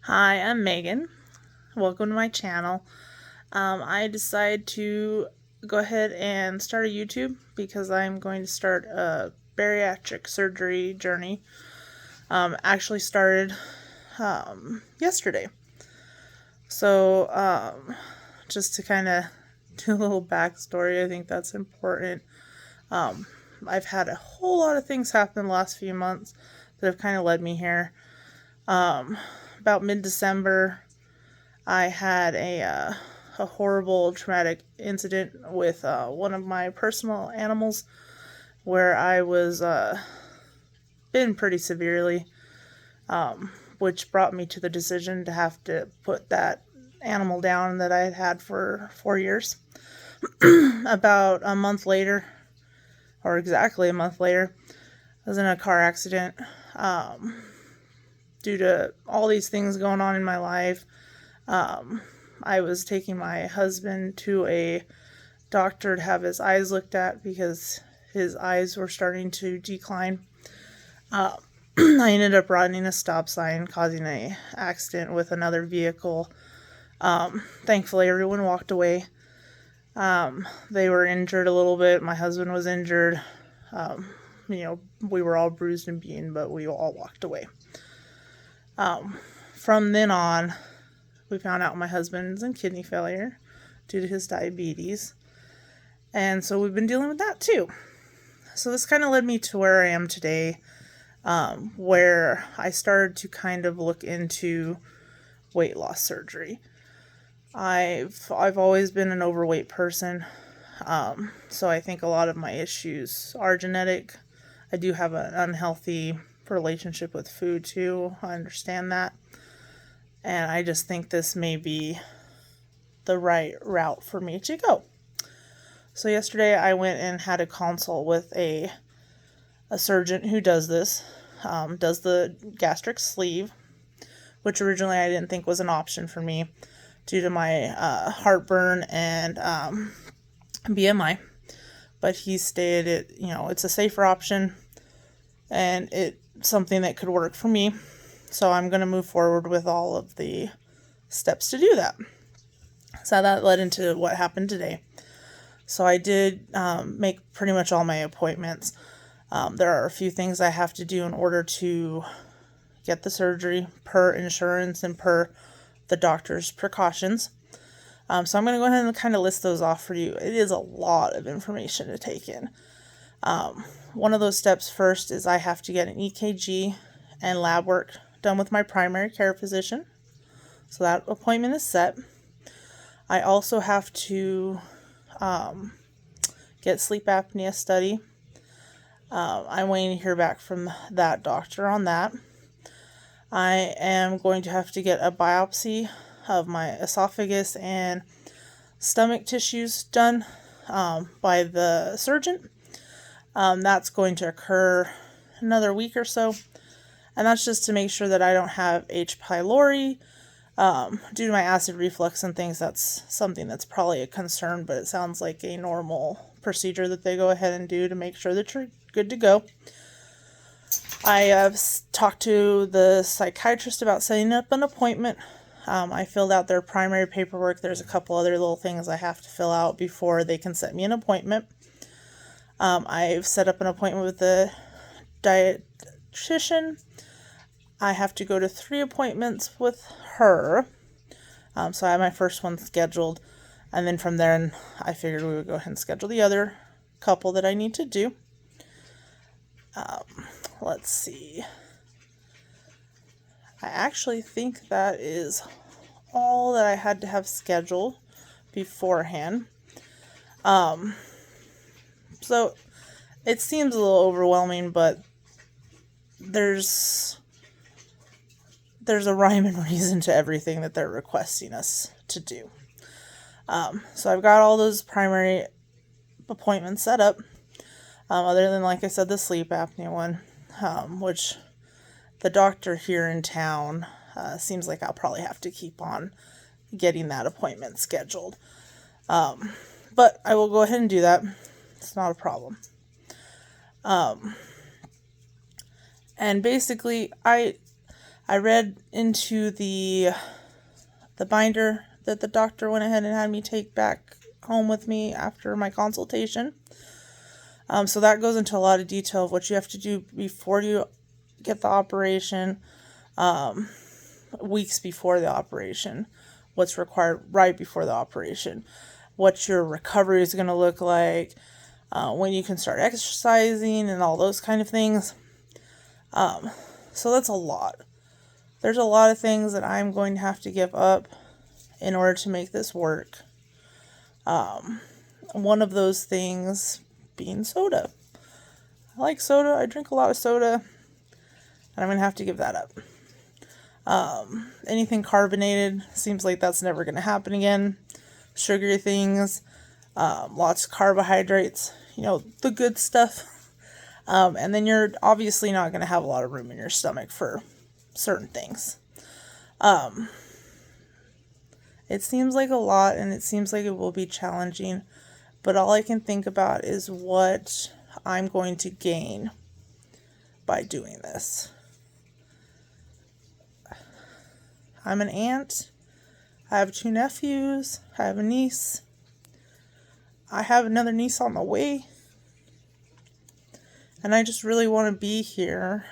Hi, I'm Megan. Welcome to my channel. I decided to go ahead and start a YouTube because I'm going to start a bariatric surgery journey. Actually started yesterday. So just to kind of do a little backstory, I think that's important. I've had a whole lot of things happen the last few months that have kind of led me here. About mid-December, I had a horrible traumatic incident with one of my personal animals where I was bitten pretty severely, which brought me to the decision to have to put that animal down that I had had for 4 years. About a month later, or exactly a month later, I was in a car accident. Due to all these things going on in my life, I was taking my husband to a doctor to have his eyes looked at because his eyes were starting to decline. I ended up running a stop sign, causing an accident with another vehicle. Thankfully, everyone walked away. They were injured a little bit. My husband was injured. We were all bruised and beaten, but we all walked away. From then on, we found out my husband's in kidney failure due to his diabetes. And so we've been dealing with that too. So this kind of led me to where I am today, where I started to kind of look into weight loss surgery. I've always been an overweight person, so I think a lot of my issues are genetic. I do have an unhealthy relationship with food too. I understand that. And I just think this may be the right route for me to go. So yesterday I went and had a consult with a surgeon who does this, does the gastric sleeve, which originally I didn't think was an option for me due to my heartburn and BMI. But he stated it's a safer option and it's something that could work for me. So I'm going to move forward with all of the steps to do that. So that led into what happened today. So I did make pretty much all my appointments. There are a few things I have to do in order to get the surgery per insurance and per the doctor's precautions. So I'm going to go ahead and kind of list those off for you. It is a lot of information to take in. One of those steps first is I have to get an EKG and lab work done with my primary care physician. So that appointment is set. I also have to get sleep apnea study. I'm waiting to hear back from that doctor on that. I am going to have to get a biopsy of my esophagus and stomach tissues done by the surgeon. That's going to occur another week or so. And that's just to make sure that I don't have H. pylori. Due to my acid reflux and things, that's something that's probably a concern, but it sounds like a normal procedure that they go ahead and do to make sure that you're good to go. I have talked to the psychiatrist about setting up an appointment. I filled out their primary paperwork. There's a couple other little things I have to fill out before they can set me an appointment. I've set up an appointment with the dietitian. I have to go to 3 appointments with her. So I have my first one scheduled. And then from there, I figured we would go ahead and schedule the other couple that I need to do. Let's see. I actually think that is all that I had to have scheduled beforehand. So it seems a little overwhelming, but there's a rhyme and reason to everything that they're requesting us to do. So I've got all those primary appointments set up, other than, like I said, the sleep apnea one, which the doctor here in town seems like I'll probably have to keep on getting that appointment scheduled. But I will go ahead and do that. It's not a problem. And basically, I I read into the binder that the doctor went ahead and had me take back home with me after my consultation. So that goes into a lot of detail of what you have to do before you get the operation, weeks before the operation, what's required right before the operation, what your recovery is going to look like, when you can start exercising and all those kind of things. So that's a lot. There's a lot of things that I'm going to have to give up in order to make this work. One of those things being soda. I like soda. I drink a lot of soda, and I'm going to have to give that up. Anything carbonated, seems like that's never going to happen again. Sugary things, lots of carbohydrates, the good stuff. And then you're obviously not going to have a lot of room in your stomach for certain things. It seems like a lot, and it seems like it will be challenging, but all I can think about is what I'm going to gain by doing this. I'm an aunt. I have 2 nephews. I have a niece. I have another niece on the way. And I just really want to be here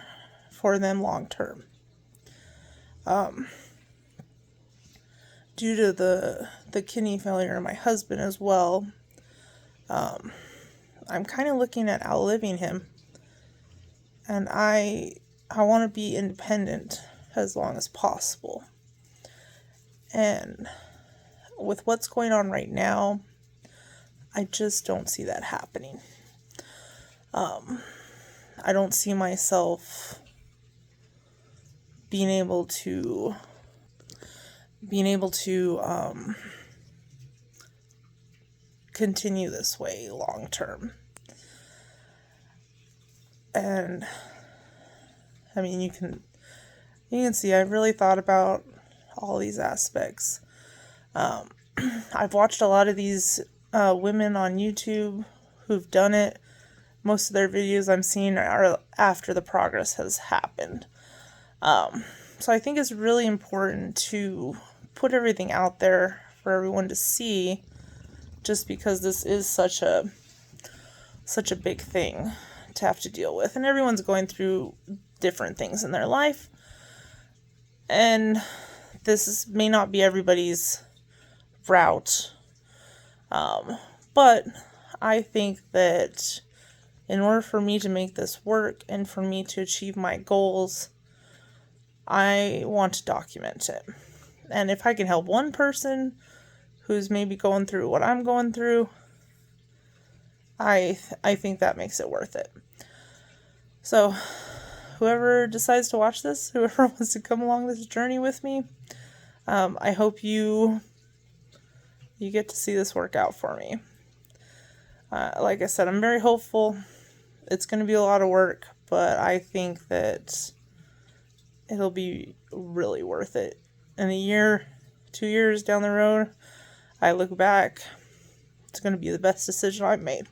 for them long term. Due to the kidney failure of my husband as well, I'm kind of looking at outliving him. And I want to be independent as long as possible. And with what's going on right now, I just don't see that happening. I don't see myself being able to continue this way long term. And I mean, you can see I've really thought about all these aspects. I've watched a lot of these women on YouTube who've done it. Most of their videos I'm seeing are after the progress has happened. So I think it's really important to put everything out there for everyone to see, just because this is such a big thing to have to deal with. And everyone's going through different things in their life. And may not be everybody's route. But I think that in order for me to make this work and for me to achieve my goals, I want to document it. And if I can help one person who's maybe going through what I'm going through, I think that makes it worth it. So whoever decides to watch this, whoever wants to come along this journey with me, I hope you get to see this work out for me. Like I said, I'm very hopeful. It's going to be a lot of work, but I think that it'll be really worth it. In a year, 2 years down the road, I look back, it's going to be the best decision I've made.